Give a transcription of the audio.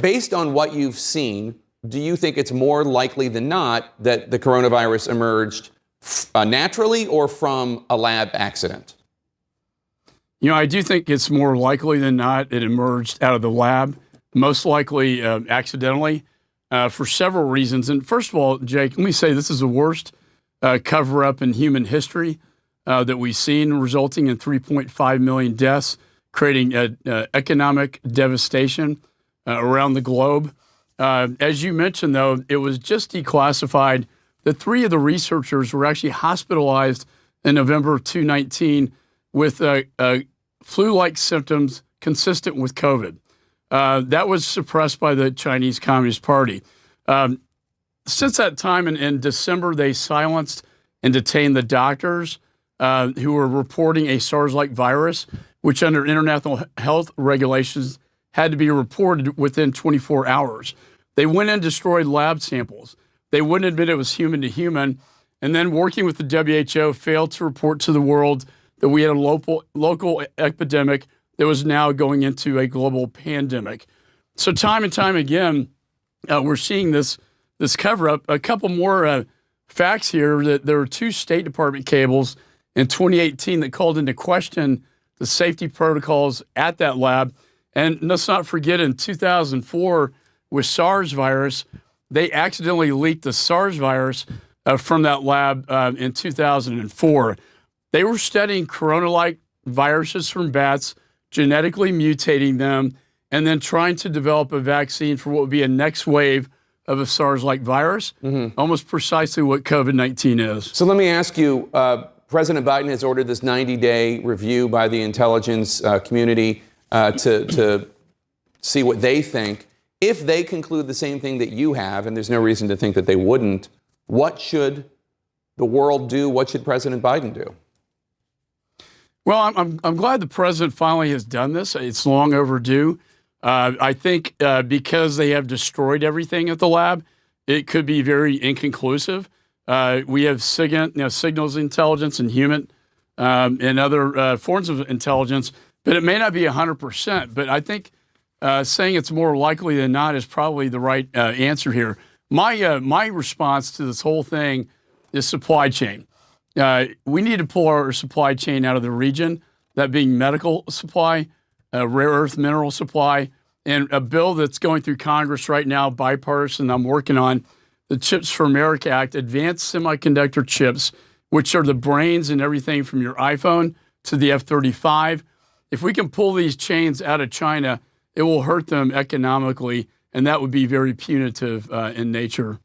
Based on what you've seen, do you think it's more likely than not that the coronavirus emerged naturally or from a lab accident? I do think it's more likely than not it emerged out of the lab, most likely accidentally, for several reasons. And first of all, Jake, let me say this is the worst cover-up in human history that we've seen, resulting in 3.5 million deaths, creating economic devastation around the globe. As you mentioned, though, it was just declassified that 3 of the researchers were actually hospitalized in November of 2019 with flu-like symptoms consistent with COVID. That was suppressed by the Chinese Communist Party. Since that time in December, they silenced and detained the doctors who were reporting a SARS-like virus, which under international health regulations had to be reported within 24 hours. They went and destroyed lab samples. They wouldn't admit it was human to human. And then working with the WHO, failed to report to the world that we had a local epidemic that was now going into a global pandemic. So time and time again, we're seeing this cover-up. A couple more facts here, that there were 2 State Department cables in 2018 that called into question the safety protocols at that lab. And let's not forget, in 2004, with SARS virus, they accidentally leaked the SARS virus from that lab in 2004. They were studying corona-like viruses from bats, genetically mutating them, and then trying to develop a vaccine for what would be a next wave of a SARS-like virus, almost precisely what COVID-19 is. So let me ask you, President Biden has ordered this 90-day review by the intelligence community to see what they think. If they conclude the same thing that you have, and there's no reason to think that they wouldn't, what should the world do? What should President Biden do? Well, I'm glad the president finally has done this. It's long overdue. I think because they have destroyed everything at the lab, it could be very inconclusive. We have signals intelligence and human and other forms of intelligence, but it may not be 100%. But I think saying it's more likely than not is probably the right answer here. My response to this whole thing is supply chain. We need to pull our supply chain out of the region, that being medical supply, rare earth mineral supply, and a bill that's going through Congress right now, bipartisan, I'm working on, the Chips for America Act, advanced semiconductor chips, which are the brains and everything from your iPhone to the F-35. If we can pull these chains out of China, it will hurt them economically, and that would be very punitive in nature.